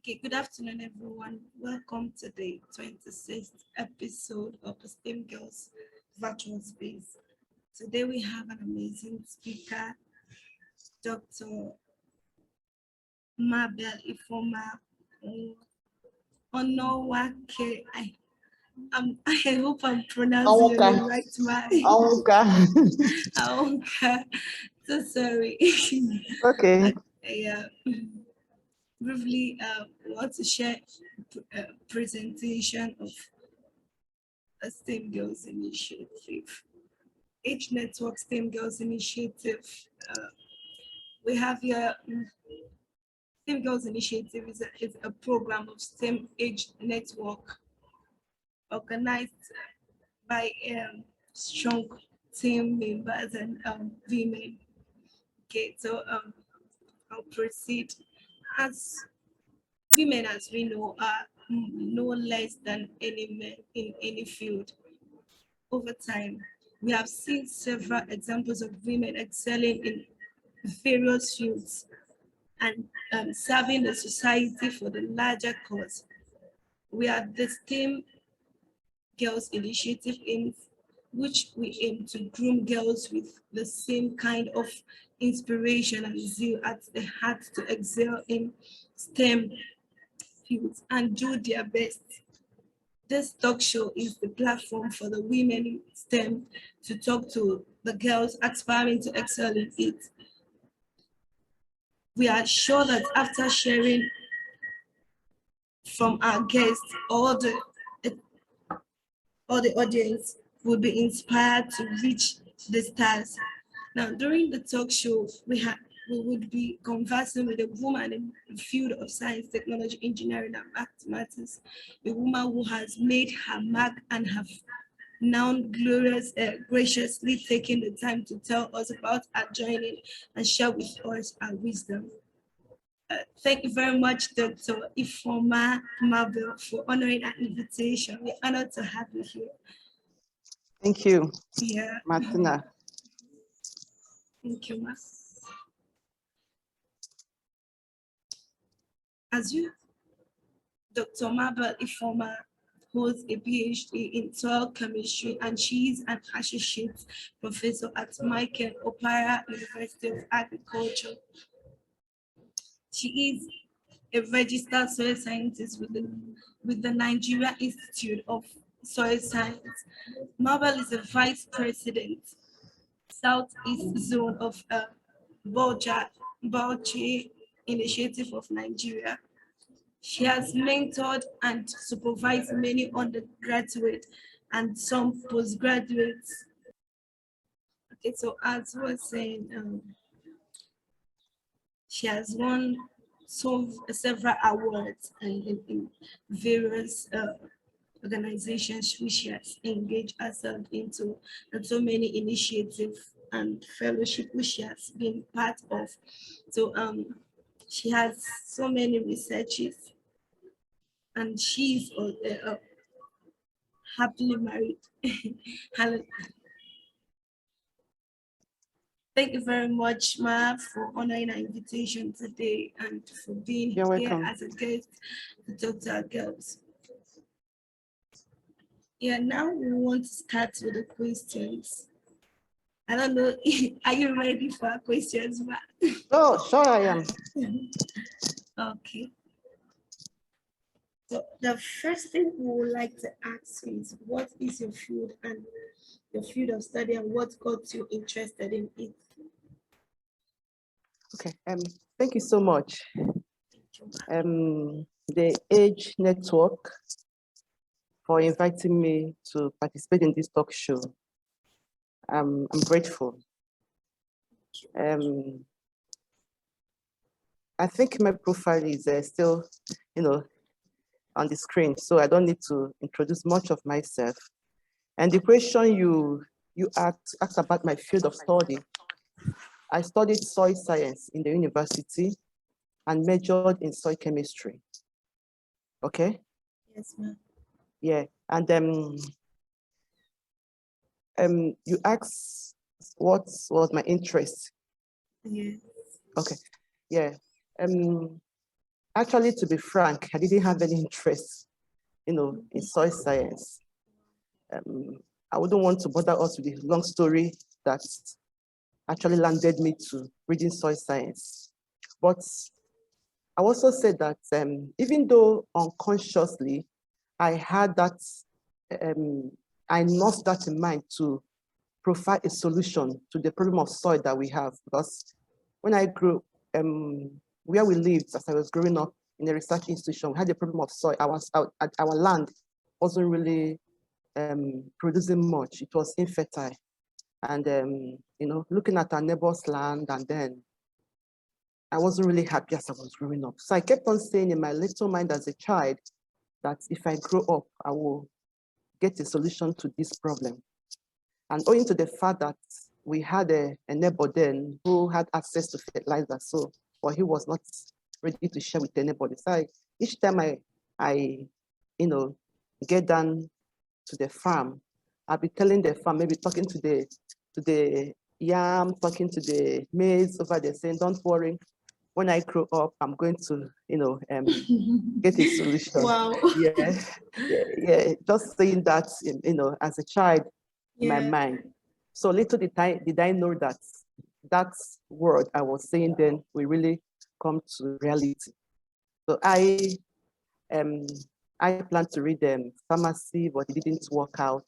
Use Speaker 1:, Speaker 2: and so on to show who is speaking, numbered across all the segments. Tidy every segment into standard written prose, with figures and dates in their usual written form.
Speaker 1: Okay, good afternoon, everyone. Welcome to the 26th episode of the STEM Girls Virtual Space. Today we have an amazing speaker, Dr. Mabel Ifoma Onowake. I hope I'm pronouncing your name right, Aonka. So sorry.
Speaker 2: Okay.
Speaker 1: Yeah. Briefly, want to share a presentation of a STEM Girls Initiative. Age Network STEM Girls Initiative. We have here STEM Girls Initiative is a program of STEM Age Network organized by strong team members and women. Okay, so I'll proceed. As women, as we know, are no less than any men in any field. Over time, we have seen several examples of women excelling in various fields and serving the society for the larger cause. We are the STEM Girls Initiative, in which we aim to groom girls with the same kind of inspiration and zeal at the heart to excel in STEM fields and do their best. This talk show is the platform for the women in STEM to talk to the girls aspiring to excel in it. We are sure that after sharing from our guests, all the audience will be inspired to reach the stars. Now, during the talk show, we would be conversing with a woman in the field of science, technology, engineering, and mathematics, a woman who has made her mark and have now graciously taken the time to tell us about her journey and share with us her wisdom. Thank you very much, Dr. Ifoma Mabel, for honoring our invitation. We're honored to have you here.
Speaker 2: Thank you,
Speaker 1: Yeah.
Speaker 2: Martina.
Speaker 1: Thank you, Ma. As you, Dr. Mabel Ifoma holds a PhD in soil chemistry, and she is an associate professor at Michael Opara University of Agriculture. She is a registered soil scientist with the Nigeria Institute of Soil Science. Mabel is a vice president, Southeast Zone of Bauchi Initiative of Nigeria. She has mentored and supervised many undergraduate and some postgraduates. Okay, so as we were saying, she has won several awards in various organizations which she has engaged herself into, and so many initiatives and fellowship which she has been part of. So she has so many researches, and she's happily married. Thank you very much, Ma, for honoring our invitation today and for being
Speaker 2: You're
Speaker 1: here
Speaker 2: welcome.
Speaker 1: as a guest to talk to our girls. Yeah, now we want to start with the questions. I don't know, are you ready for our questions, Ma?
Speaker 2: Oh, sure I am.
Speaker 1: Okay. So the first thing we would like to ask is, what is your field and your field of study, and what got you interested in it?
Speaker 2: Okay. Thank you so much. The Age Network for inviting me to participate in this talk show. I'm grateful. I think my profile is still, on the screen, so I don't need to introduce much of myself. And the question you asked about my field of study, I studied soil science in the university and majored in soil chemistry. Okay?
Speaker 1: Yes, ma'am.
Speaker 2: Yeah, and you asked what was my interest.
Speaker 1: Yes.
Speaker 2: Okay, yeah. Actually, to be frank, I didn't have any interest, in soil science. I wouldn't want to bother us with the long story that actually landed me to reading soil science. But I also said that even though unconsciously I had that, um, I nursed that in mind to provide a solution to the problem of soil that we have. Because when I grew, where we lived as I was growing up in a research institution, we had a problem of soil. Our land wasn't really producing much. It was infertile. And, looking at our neighbor's land, and then I wasn't really happy as I was growing up. So I kept on saying in my little mind as a child that if I grow up, I will get a solution to this problem. And owing to the fact that we had a neighbor then who had access to fertilizer, so, but he was not ready to share with anybody. So each time I, get down to the farm, I'll be telling the farm, maybe talking to the yam, talking to the maize over there, saying, don't worry, when I grow up, I'm going to, get a solution.
Speaker 1: Wow.
Speaker 2: Yeah, yeah. Just saying that, as a child in my
Speaker 1: Yeah.
Speaker 2: mind. So little did I know that that word I was saying then will really come to reality. So um I planned to read pharmacy, but it didn't work out,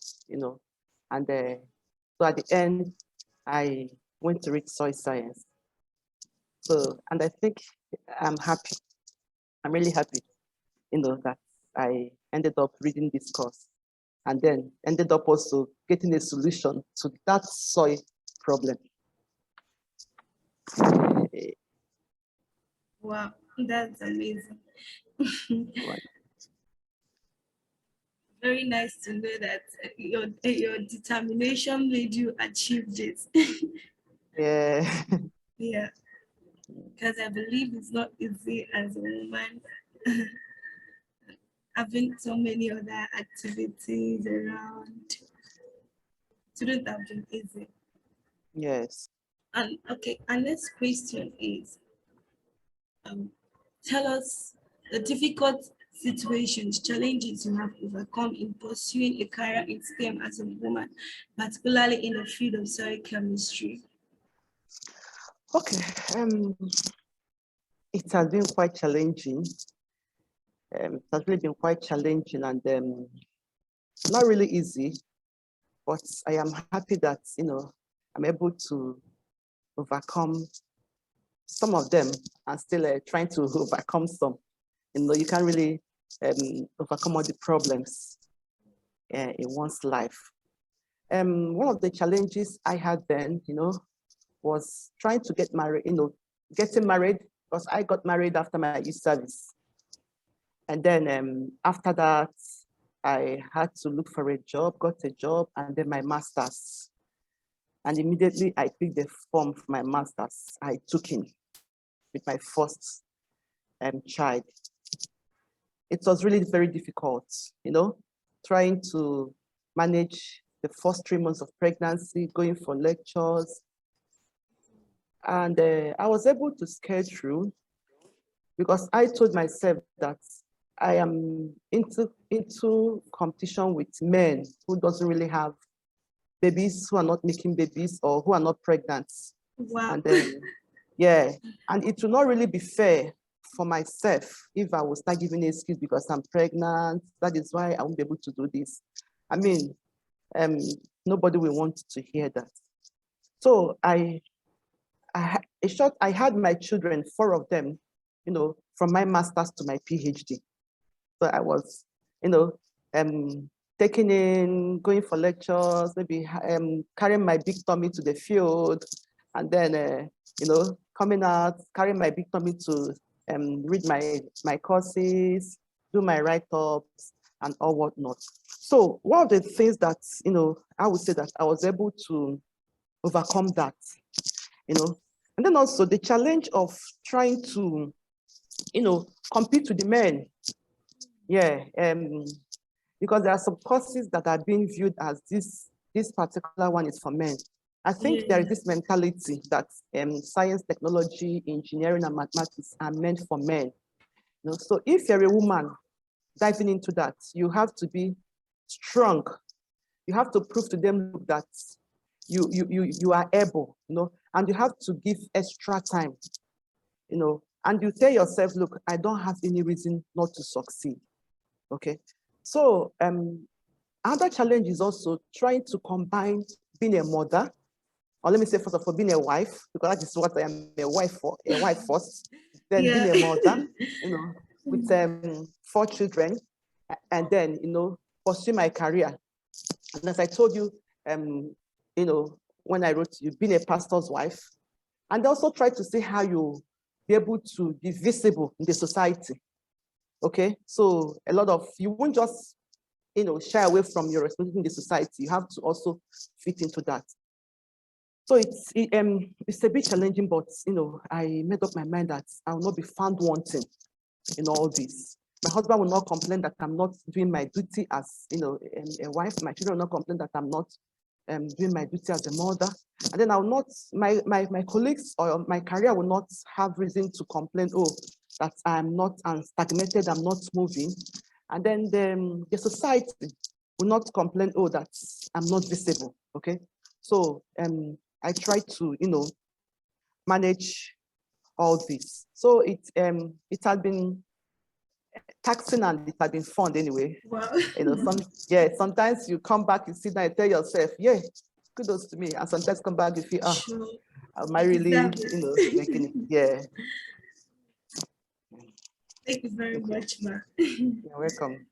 Speaker 2: And so at the end, I went to read soil science. So, and I think I'm happy. I'm really happy, that I ended up reading this course and then ended up also getting a solution to that soil problem.
Speaker 1: Wow, that's amazing.
Speaker 2: Right.
Speaker 1: Very nice to know that your determination made you achieve this.
Speaker 2: Yeah.
Speaker 1: Yeah, because I believe it's not easy as a woman having so many other activities around. It shouldn't have been easy.
Speaker 2: Yes.
Speaker 1: And okay, our next question is um, tell us the difficult situations, challenges you have overcome in pursuing a career in STEM as a woman, particularly in the field of soil chemistry.
Speaker 2: Okay. It has been quite challenging. It has really been quite challenging and not really easy, but I am happy that, I'm able to overcome some of them and still trying to overcome some. You can't really overcome all the problems in one's life. One of the challenges I had then, was trying to get married, getting married, because I got married after my youth service. And then after that, I had to look for a job, got a job, and then my master's. And immediately I picked the form for my master's. I took in with my first child. It was really very difficult, trying to manage the first 3 months of pregnancy, going for lectures. And I was able to scale through because I told myself that I am into competition with men who doesn't really have babies, who are not making babies or who are not pregnant.
Speaker 1: Wow.
Speaker 2: And then, yeah, and it will not really be fair for myself if I will start giving an excuse because I'm pregnant. That is why I won't be able to do this. I mean, nobody will want to hear that. So I had my children, 4 of them, from my master's to my PhD. So I was, taking in, going for lectures, maybe carrying my big tummy to the field, and then, coming out, carrying my big tummy to read my courses, do my write-ups, and all whatnot. So one of the things that, I would say that I was able to overcome that, and then also the challenge of trying to, compete with the men. Yeah, because there are some courses that are being viewed as this particular one is for men. I think there is
Speaker 1: Yeah.
Speaker 2: this mentality that science, technology, engineering, and mathematics are meant for men. You know, so if you're a woman diving into that, you have to be strong. You have to prove to them that you are able, you know, and you have to give extra time, you know, and you tell yourself, look, I don't have any reason not to succeed. Okay. So another challenge is also trying to combine being a mother, or let me say first of all, being a wife, because that is what I am a wife first, then
Speaker 1: Yeah.
Speaker 2: being a mother, you know, with 4 children, and then, you know, pursue my career. And as I told you, you know, when I wrote you, being a pastor's wife, and also try to see how you be able to be visible in the society. Okay, so a lot of, you won't just, you know, shy away from your responsibility in the society. You have to also fit into that. So it's a bit challenging, but you know, I made up my mind that I will not be found wanting in all this. My husband will not complain that I'm not doing my duty as, you know, a wife. My children will not complain that I'm not doing my duty as a mother. And then I will not, my colleagues or my career will not have reason to complain, oh, that I'm stagnated, I'm not moving. And then the society will not complain, oh, that I'm not visible, okay? So I try to, you know, manage all this. So it has been taxing and it has been fun anyway.
Speaker 1: Wow.
Speaker 2: You know, sometimes you come back, you sit down and tell yourself, yeah, kudos to me. And sometimes come back, you feel, oh,
Speaker 1: Sure.
Speaker 2: am I
Speaker 1: You
Speaker 2: really,
Speaker 1: deserve
Speaker 2: you know,
Speaker 1: it.
Speaker 2: making it? Yeah,
Speaker 1: Thank you very
Speaker 2: okay,
Speaker 1: much, ma.
Speaker 2: you're welcome.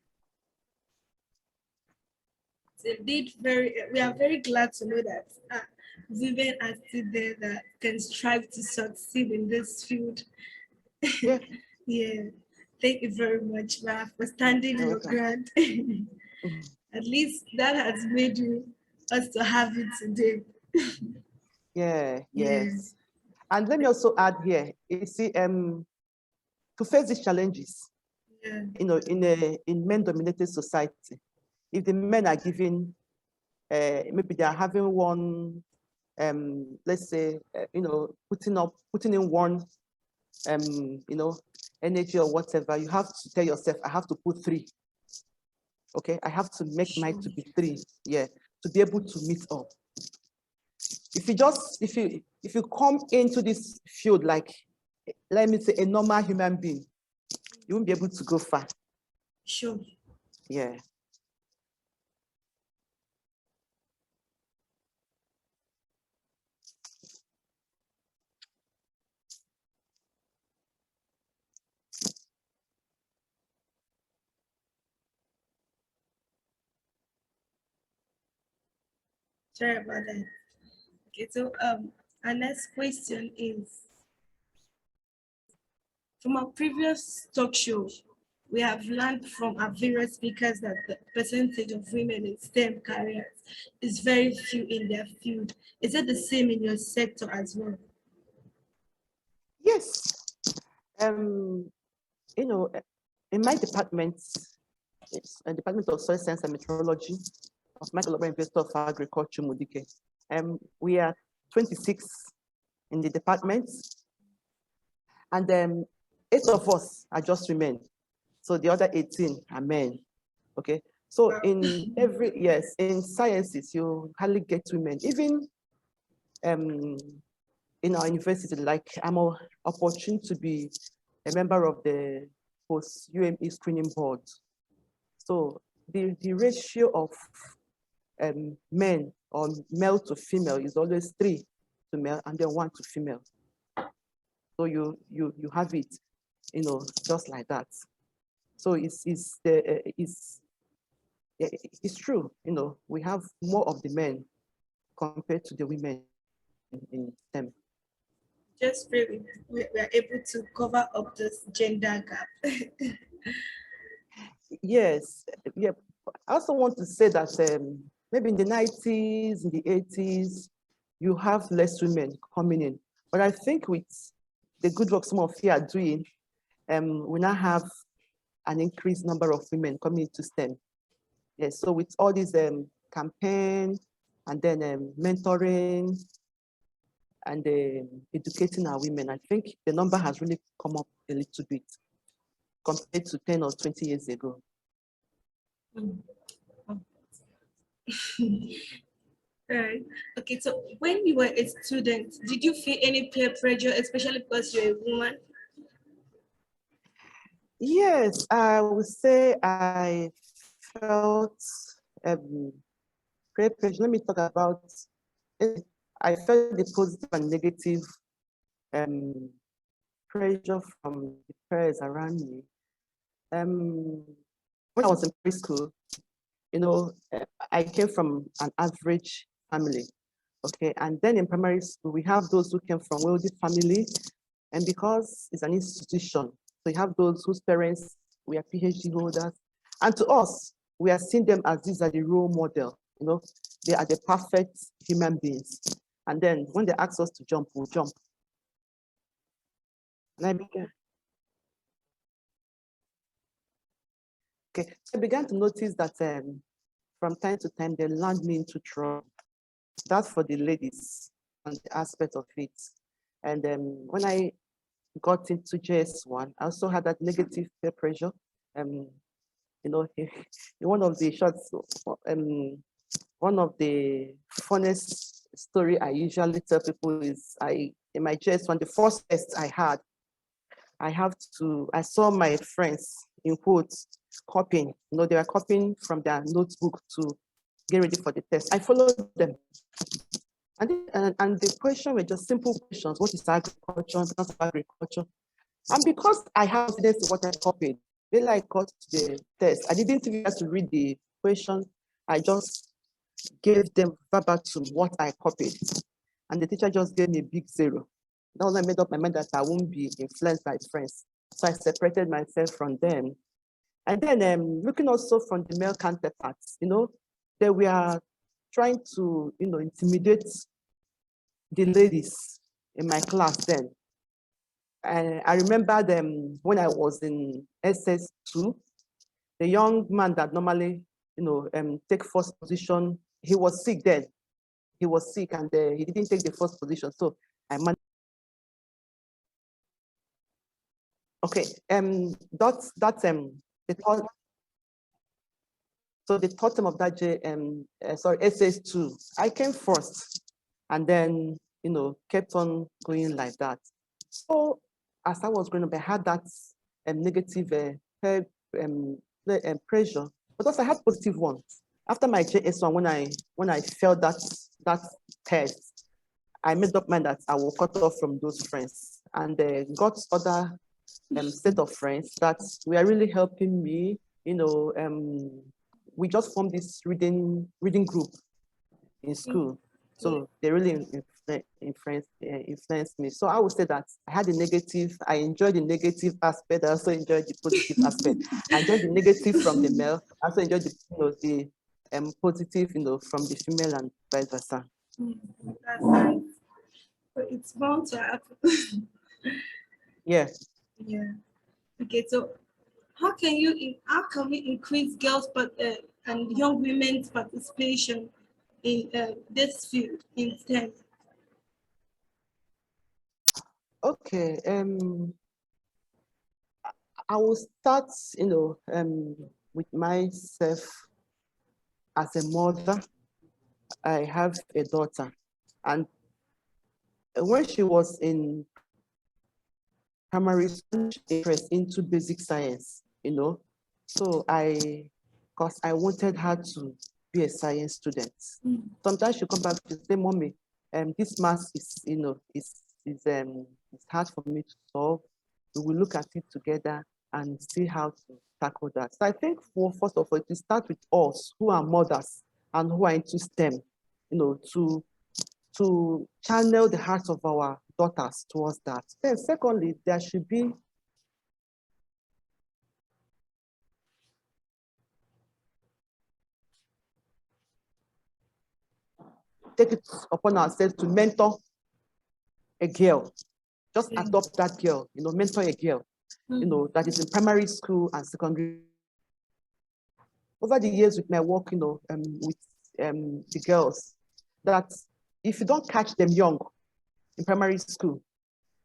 Speaker 1: Indeed, we are very glad to know that women are still there that can strive to succeed in this field.
Speaker 2: Yeah,
Speaker 1: Yeah. Thank you very much, ma, for standing
Speaker 2: you're
Speaker 1: your
Speaker 2: welcome.
Speaker 1: ground.
Speaker 2: Mhm.
Speaker 1: At least that has made you us to have it today.
Speaker 2: Yeah,
Speaker 1: Yeah.
Speaker 2: yes. And let me also add here, you see, to face these challenges,
Speaker 1: Yeah.
Speaker 2: you know, in men-dominated society, if the men are given, maybe they are having one, let's say, you know, putting in one, you know, energy or whatever, you have to tell yourself, I have to put 3. Okay, I have to make mine
Speaker 1: Sure.
Speaker 2: to be 3. Yeah, to be able to meet up. If you come into this field like, let me say, a normal human being, you won't be able to go far.
Speaker 1: Sure.
Speaker 2: Yeah.
Speaker 1: Sorry about that. Okay, so our next question is from our previous talk show, we have learned from our various speakers that the percentage of women in STEM careers is very few in their field. Is it the same in your sector as well?
Speaker 2: Yes. You know, in my department, it's a Department of Soil Science and Meteorology of Michael Oba University of Agriculture, Mudike. We are 26 in the department, and 8 of us are just women. So the other 18 are men. Okay. So
Speaker 1: Wow.
Speaker 2: yes, in sciences, you hardly get women. Even in our university, like I'm opportune to be a member of the post UME screening board. So the ratio of men or male to female is always 3 to male and then 1 to female. So you have it, you know, just like that. So it's true, you know, we have more of the men compared to the women in STEM.
Speaker 1: Just really, we are able to cover up this gender gap.
Speaker 2: Yes, yeah. I also want to say that maybe in the 90s, in the 80s, you have less women coming in. But I think with the good work some of you are doing, we now have an increased number of women coming into STEM. Yes, so with all these campaign and then mentoring and educating our women, I think the number has really come up a little bit. compared to 10 or 20 years ago.
Speaker 1: Right. Okay, so when you were a student, did you feel any peer pressure, especially because you're a woman?
Speaker 2: Yes, I would say I felt peer pressure. Let me talk about I felt the positive and negative um, pressure from the peers around me. When I was in preschool, I came from an average family. Okay, and then in primary school, we have those who came from wealthy family, and because it's an institution, so you have those whose parents were PhD holders, and to us, we are seeing them as these are the role model. They are the perfect human beings. And then when they ask us to jump, we'll jump. And I began, so I began to notice that from time to time they land me into trouble. That's for the ladies on the aspect of it. And when I got into JS1, I also had that negative peer pressure. In one of the shots, one of the funnest story I usually tell people is in my JS1, the first test I had, I saw my friends in quotes copying, they were copying from their notebook to get ready for the test. I followed them. And the question were just simple questions. What is agriculture? Not agriculture. And because I have confidence in what I copied, when I got to the test, I didn't even have to read the question. I just gave them verbatim what I copied. And the teacher just gave me a big 0. That was I made up my mind that I won't be influenced by friends. So I separated myself from them. And then looking also from the male counterparts, they were trying to, intimidate the ladies in my class then. And I remember them when I was in SS2, the young man that normally, take first position, he was sick then. He was sick and he didn't take the first position. So I managed. Okay, that's the third term of that SS2, I came first and then, kept on going like that. So as I was growing up, I had that negative pressure, but also I had positive ones. After my JS1, when I felt that test, I made up mind that I will cut off from those friends and got other set of friends that were really helping me. We just formed this reading group in school. So they really influenced me. So I would say that I had the negative, I enjoyed the negative aspect, I also enjoyed the positive aspect. I enjoyed the negative from the male, I also enjoyed the positive, from the female and vice versa.
Speaker 1: That's nice. But it's bound to happen.
Speaker 2: Yes.
Speaker 1: Yeah. Okay, so how can we increase girls and young women's participation in this field in STEM?
Speaker 2: Okay. I will start, with myself as a mother. I have a daughter, and when she was in primary school, she interest into basic science, So because I wanted her to be a science student. Sometimes she come back to say, "Mommy, this math is, it's hard for me to solve. We will look at it together and see how to tackle that." So I think first of all, to start with us who are mothers and who are into STEM, to channel the hearts of our daughters towards that. Then secondly, there should be take it upon ourselves to mentor a girl. Just adopt that girl, mentor a girl, that is in primary school and secondary. Over the years with my work, with the girls, that if you don't catch them young in primary school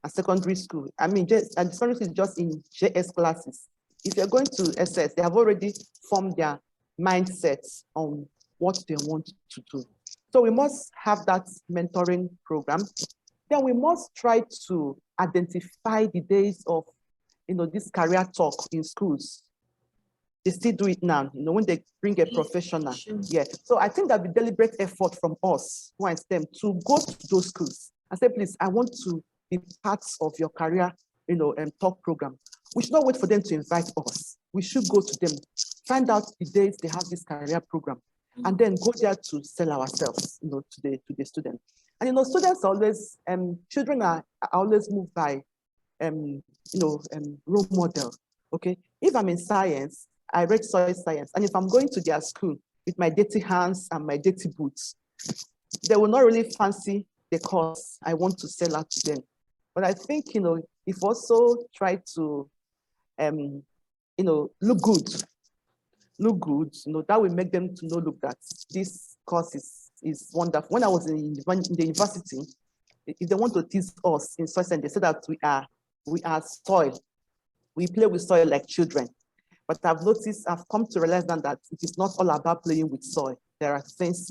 Speaker 2: and secondary school, and secondary school is just in JS classes, if you're going to SS, they have already formed their mindsets on what they want to do. So we must have that mentoring program. Then we must try to identify the days of, this career talk in schools. They still do it now, when they bring a professional.
Speaker 1: Sure.
Speaker 2: Yeah. So I think that the deliberate effort from us who are in STEM to go to those schools and say, please, I want to be part of your career, talk program. We should not wait for them to invite us. We should go to them, find out the days they have this career program, and then go there to sell ourselves, to the students. And students are always, children are always moved by, role model. Okay, if I'm in science, I read soil science, and if I'm going to their school with my dirty hands and my dirty boots, they will not really fancy the course I want to sell out to them. But I think, if also try to, look good, that will make them to know, look, that this course is wonderful. When I was in the university, if they want to teach us in soil science, they said that we are soil. We play with soil like children. But I've come to realize that it is not all about playing with soil. There are things,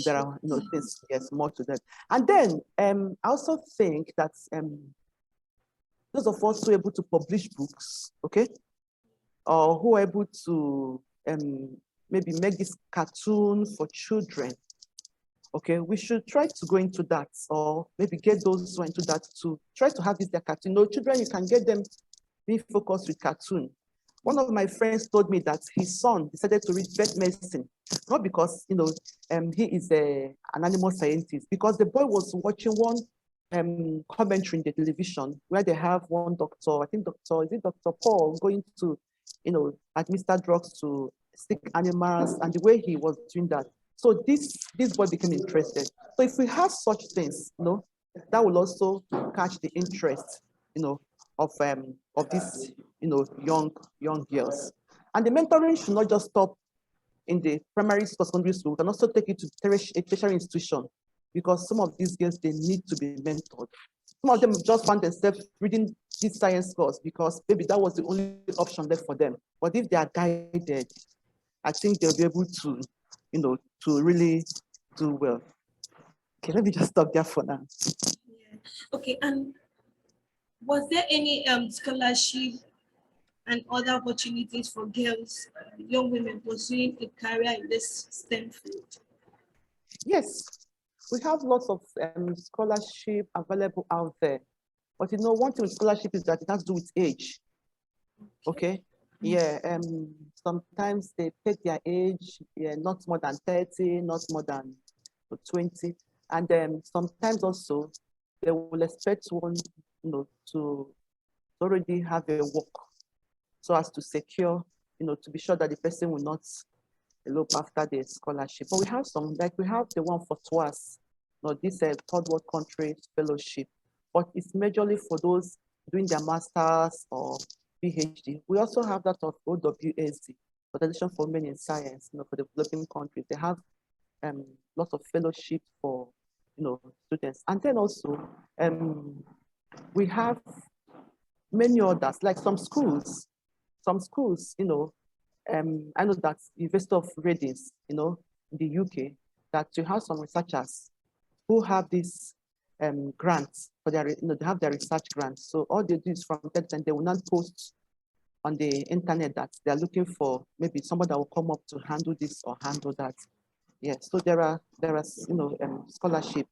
Speaker 2: there are things, yes, more to that. And then I also think that those of us who are able to publish books, okay, or who are able to maybe make this cartoon for children, okay, we should try to go into that, or maybe get those who are into that to try to have this their cartoon. Children, you can get them being focused with cartoon. One of my friends told me that his son decided to read vet medicine, not because he is an animal scientist, because the boy was watching one commentary in the television where they have one doctor, I think Dr. Paul, going to administer drugs to sick animals, and the way he was doing that. So this boy became interested. So if we have such things, that will also catch the interest, of these, young girls. And the mentoring should not just stop in the primary school, secondary school. We can also take it to a tertiary institution, because some of these girls, they need to be mentored. Some of them just find themselves reading this science course because maybe that was the only option left for them. But if they are guided, I think they'll be able to, to really do well. Okay, let me just stop there for now.
Speaker 1: Yeah. Okay, and was there any scholarship and other opportunities for girls, young women pursuing a career in this STEM field?
Speaker 2: Yes, we have lots of scholarship available out there. But one thing with scholarship is that it has to do with age. Okay. Yeah. Sometimes they take their age, not more than 30, not more than 20. And sometimes also they will expect one, to already have a work, so as to secure, to be sure that the person will not elope after the scholarship. But we have some, like we have the one for TWAS, this third world country fellowship, but it's majorly for those doing their masters or PhD. We also have that of OWSD, Organization for Women in Science, for developing countries. They have lots of fellowship for, students. And then also, we have many others, like some schools, I know that University of Reading, in the UK, that you have some researchers who have this grants for their, they have their research grants. So all they do is from that time, they will not post on the internet that they're looking for maybe somebody that will come up to handle this or handle that. Yes, so there are scholarship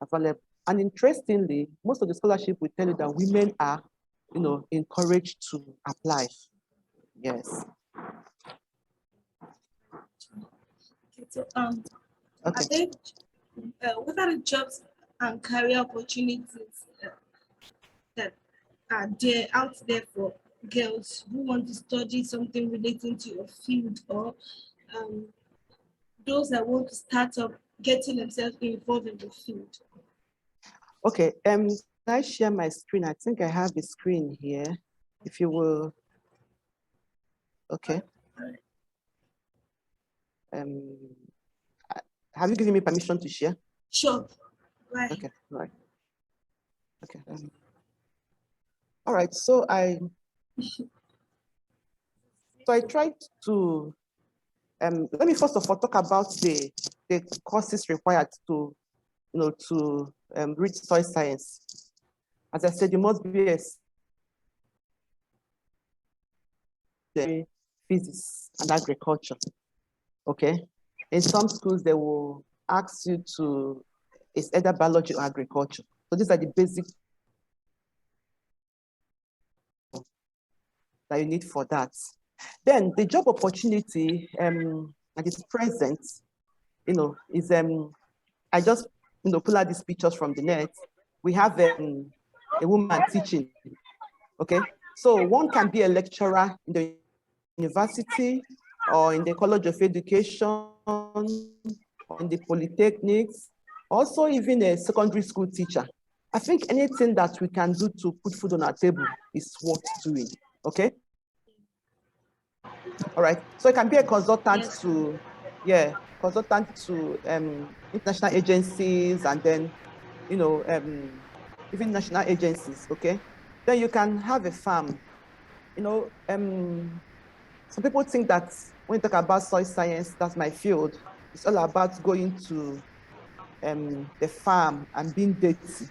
Speaker 2: available. And interestingly, most of the scholarship will tell you that women are, encouraged to apply. Yes.
Speaker 1: Okay, so
Speaker 2: Okay.
Speaker 1: what are the jobs and career opportunities that are there out there for girls who want to study something relating to your field, or um, those that want to start up getting themselves involved in the field?
Speaker 2: Okay. Can I share my screen? I think I have the screen here. If you will. Okay. Have you given me permission to share?
Speaker 1: Sure. Right.
Speaker 2: Okay. Right. Okay. All right. So So I tried to, let me first of all talk about the courses required to, to reach soil science. As I said, you must be a physics and agriculture, okay? In some schools, they will ask you to, it's either biology or agriculture. So these are the basic that you need for that. Then the job opportunity at its present, is I just pull out these pictures from the net. We have a woman teaching. Okay, so one can be a lecturer in the university or in the College of Education or in the polytechnics, also even a secondary school teacher. I think anything that we can do to put food on our table is worth doing. Okay. All right. So it can be a consultant
Speaker 1: Yes, ma'am.
Speaker 2: to, yeah, consultant to international agencies and then, even national agencies. Okay. Then you can have a farm. Some people think that when you talk about soil science, that's my field. It's all about going to the farm and being dirty.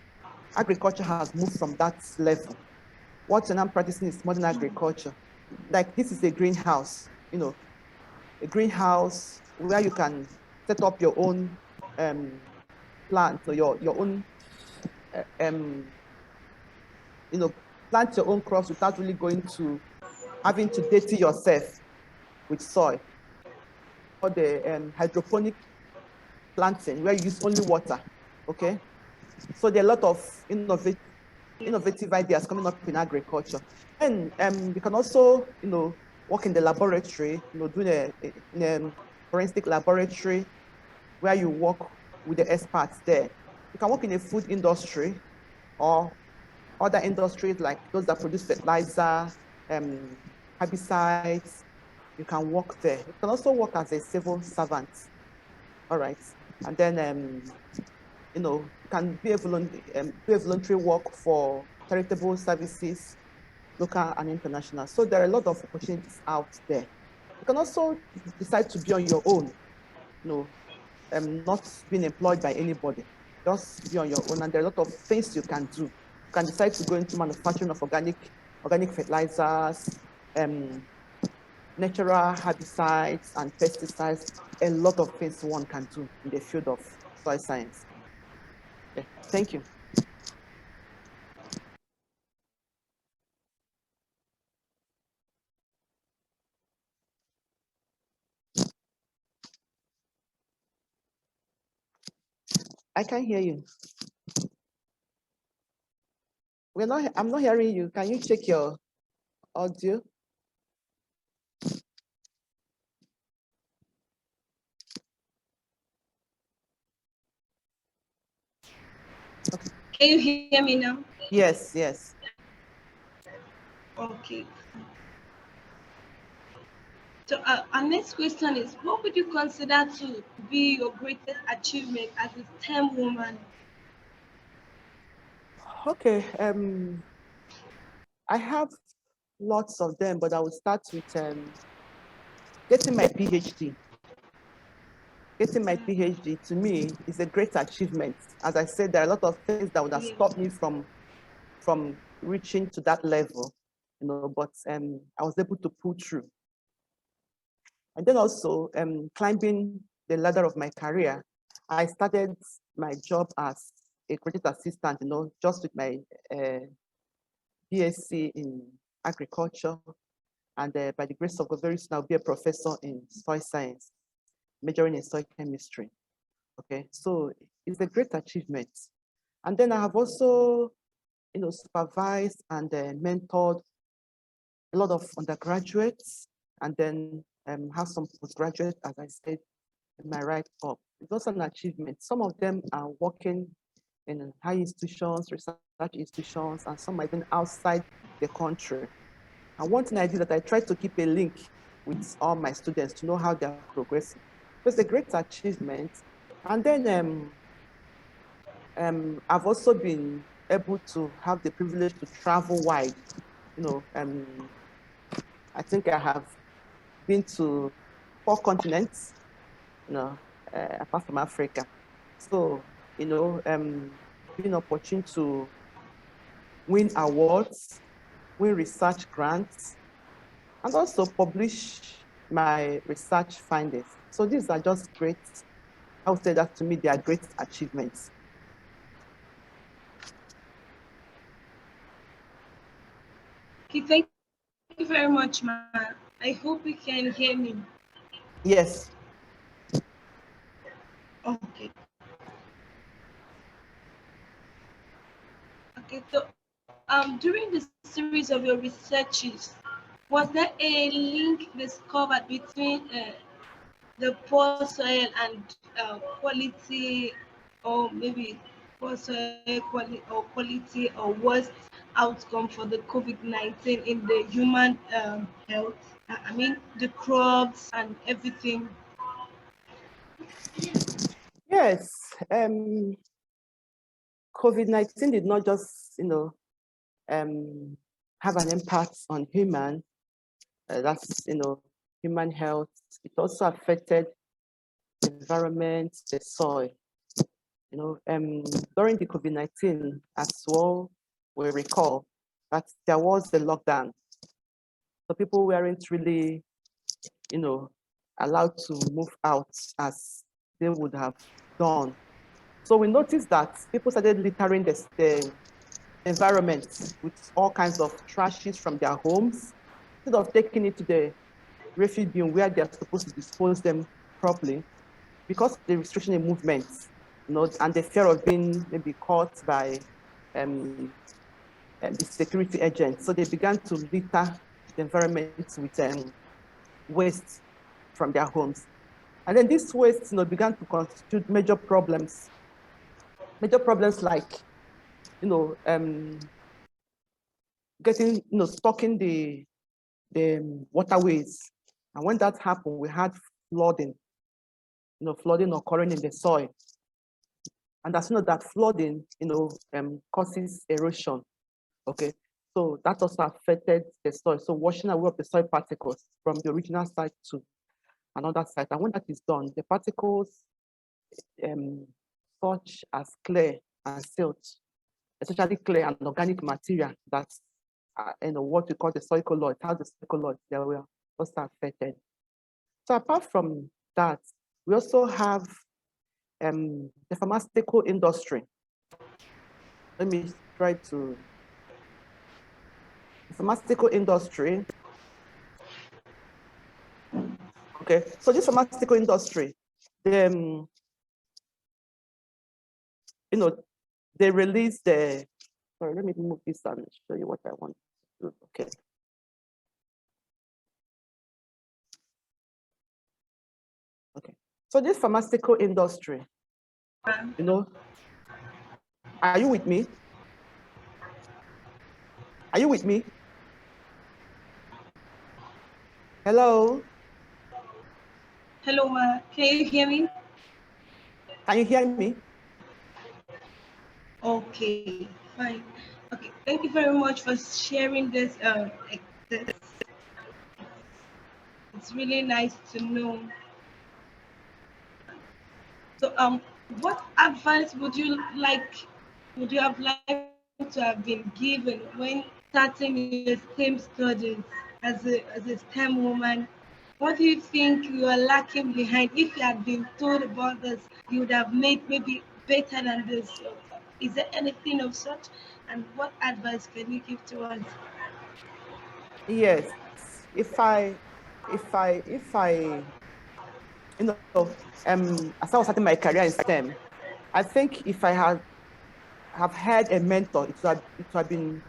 Speaker 2: Agriculture has moved from that level. What I'm practicing is modern agriculture. Like this is a greenhouse, a greenhouse where you can set up your own plant or your own, uh, um, plant your own crops without really going to having to dirty yourself with soil. Or the hydroponic planting where you use only water. Okay, so there are a lot of innovative ideas coming up in agriculture, and you can also work in the laboratory, doing in a forensic laboratory where you work with the experts there. You can work in a food industry or other industries like those that produce fertilizer, herbicides. You can work there. You can also work as a civil servant. All right. And then, you can be do a voluntary work for charitable services, local and international. So there are a lot of opportunities out there. You can also decide to be on your own, not being employed by anybody. Just be on your own, and there are a lot of things you can do. You can decide to go into manufacturing of organic fertilizers, natural herbicides and pesticides. A lot of things one can do in the field of soil science. Yeah, thank you. I can hear you. I'm not hearing you. Can you check your audio?
Speaker 1: Can you hear me now?
Speaker 2: Yes, yes.
Speaker 1: Okay. So our next question is, what would you consider to be your greatest achievement as a STEM woman?
Speaker 2: Okay. I have lots of them, but I will start with getting my PhD. Getting my PhD to me is a great achievement. As I said, there are a lot of things that would have
Speaker 1: Yes.
Speaker 2: stopped me from reaching to that level, but I was able to pull through. And then also climbing the ladder of my career, I started my job as a credit assistant, just with my BSc in agriculture. And by the grace of God, very soon I'll be a professor in soil science, majoring in soil chemistry. Okay, so it's a great achievement. And then I have also, supervised and mentored a lot of undergraduates, and then have some postgraduates, as I said in my write up. It's also an achievement. Some of them are working in high institutions, research institutions, and some are even outside the country. And one thing I did that I tried to keep a link with all my students to know how they're progressing. It's a great achievement. And then I've also been able to have the privilege to travel wide. I think I have been to 4 continents, you know, apart from Africa. So, being opportune to win awards, win research grants, and also publish my research findings. So these are just great, I would say that to me, they are great achievements.
Speaker 1: Okay, thank you very much, Ma. I hope you can hear me.
Speaker 2: Yes.
Speaker 1: Okay. Okay, so during the series of your researches, was there a link discovered between the poor soil and quality, or maybe poor soil quality or worst outcome for the COVID-19 in the human health? I mean, the crops and everything.
Speaker 2: Yes. COVID-19 did not just, have an impact on that's, human health. It also affected the environment, the soil. During the COVID-19 as well, we recall that there was a lockdown. So people weren't really, you know, allowed to move out as they would have done. So we noticed that people started littering the environment with all kinds of trashes from their homes, instead of taking it to the refuse bin where they're supposed to dispose them properly, because of the restriction in movements, and the fear of being maybe caught by um, the security agents. So they began to litter the environment with waste from their homes. And then this waste, began to constitute major problems like, stocking the waterways. And when that happened, we had flooding, flooding occurring in the soil. And as you know, that flooding, causes erosion. Okay, so that also affected the soil. So washing away of the soil particles from the original site to another site. And when that is done, the particles, um, such as clay and silt, especially clay and organic material, that's what we call the soil colloid, how the soil colloid, they were also affected. So apart from that, we also have the pharmaceutical industry. Let me try to, the pharmaceutical industry. Okay, so this pharmaceutical industry, they, they release sorry, let me move this and show you what I want to do. Okay. Okay, so this pharmaceutical industry, are you with me? Are you with me? Hello?
Speaker 1: Hello, Ma. Can you hear me?
Speaker 2: Can you hear me?
Speaker 1: Okay, fine. Okay, thank you very much for sharing this. It's really nice to know. So, what advice would you have liked to have been given when starting your STEM studies as a STEM woman? What do you think you are lacking behind? If you had been told about this, you would have made maybe better than this. So, is there anything of such? And what advice can you give to us?
Speaker 2: Yes. If I, if I, as I was starting my career in STEM, I think if I have had a mentor, it would have been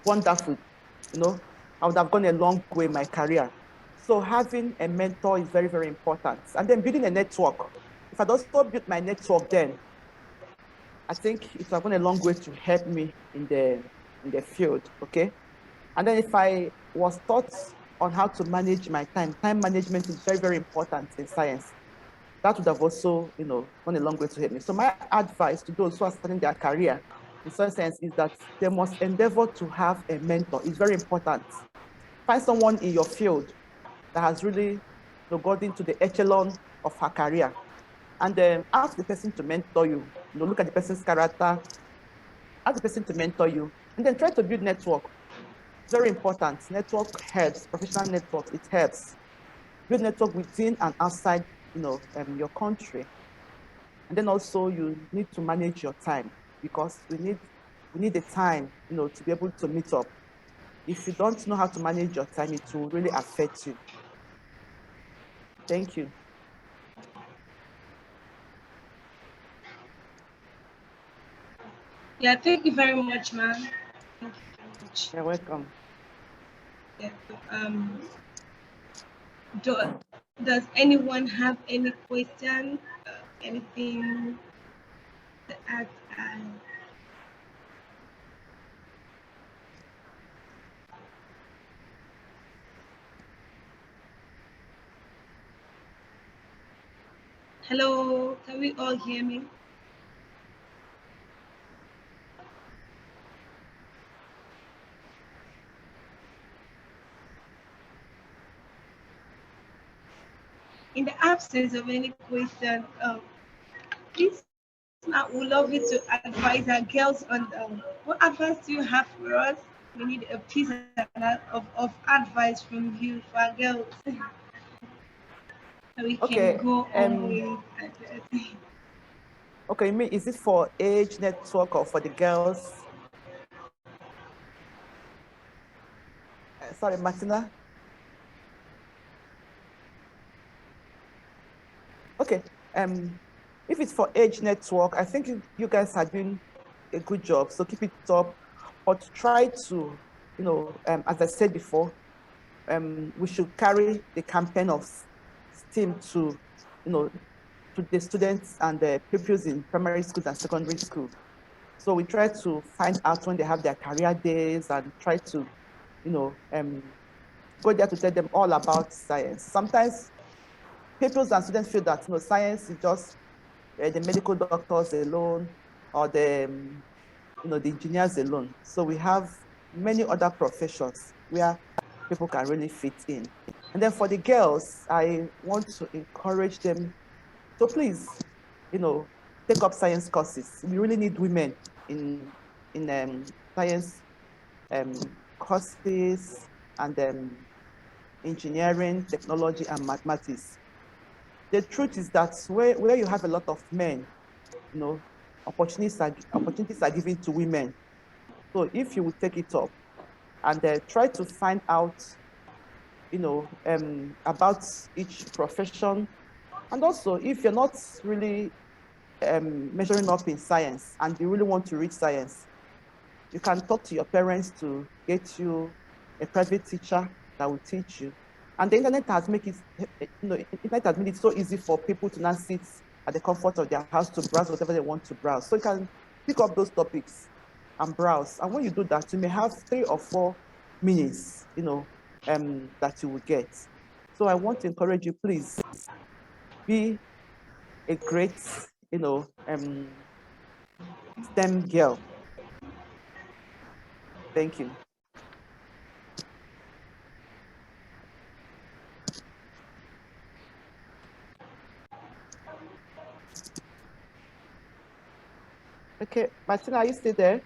Speaker 2: wonderful. I would have gone a long way in my career. So having a mentor is very, very important. And then building a network. If I'd also built my network then, I think it would have gone a long way to help me in the field. Okay. And then if I was taught on how to manage my time management is very, very important in science. That would have also, gone a long way to help me. So my advice to those who are starting their career in soil science is that they must endeavor to have a mentor. It's very important. Find someone in your field that has really got into the echelon of her career. And ask the person to mentor you. Look at the person's character, ask the person to mentor you, and then try to build network. Very important. Network helps, professional network, it helps. Build network within and outside, your country. And then also you need to manage your time, because we need the time, to be able to meet up. If you don't know how to manage your time, it will really affect you. Thank you.
Speaker 1: Yeah, thank you very much, ma'am. Thank you very much.
Speaker 2: You're welcome.
Speaker 1: Yeah. Do, does anyone have any question? Anything to add? Hello, can we all hear me? In the absence of any question, please, I would love you to advise our girls on what advice do you have for us? We need a piece of advice from you for our girls. So we can
Speaker 2: Okay.
Speaker 1: go on with.
Speaker 2: Okay, is it for age network or for the girls? Sorry, Martina. Okay. If it's for age network, I think you guys are doing a good job. So keep it up, but try to, as I said before, we should carry the campaign of STEAM to, to the students and the pupils in primary schools and secondary school. So we try to find out when they have their career days and try to, go there to tell them all about science. Sometimes pupils and students feel that science is just the medical doctors alone, or the engineers alone. So we have many other professions where people can really fit in. And then for the girls, I want to encourage them to please, take up science courses. We really need women in science um, courses, and engineering, technology, and mathematics. The truth is that where you have a lot of men, opportunities are given to women. So if you would take it up and try to find out, about each profession, and also if you're not really measuring up in science and you really want to reach science, you can talk to your parents to get you a private teacher that will teach you. And the internet has made it, internet has made it so easy for people to now sit at the comfort of their house to browse whatever they want to browse. So you can pick up those topics and browse. And when you do that, you may have 3 or 4 minutes, that you will get. So I want to encourage you, please be a great, STEM girl. Thank you. Okay, Martina, are you still there?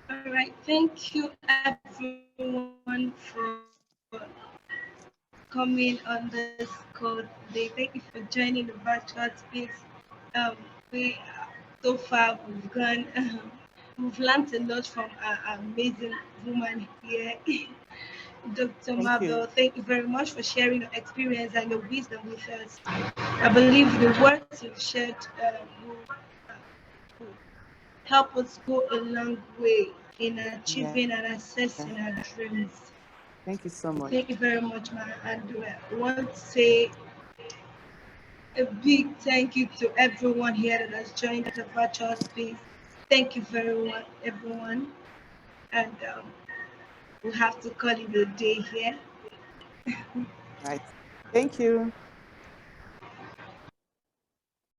Speaker 1: All right, thank you everyone for coming on this call today. Thank you for joining the virtual space. We so far we've gone. We've learned a lot from our amazing woman here, Dr.
Speaker 2: Thank you.
Speaker 1: Mabel. Thank you very much for sharing your experience and your wisdom with us. I believe the words you've shared will help us go a long way in achieving and assessing our dreams.
Speaker 2: Thank you so much.
Speaker 1: Thank you very much, man. And I want to say A big thank you to everyone here that has joined the virtual space. Thank you very much, everyone. And we'll have to call it a day here.
Speaker 2: Right. Thank you.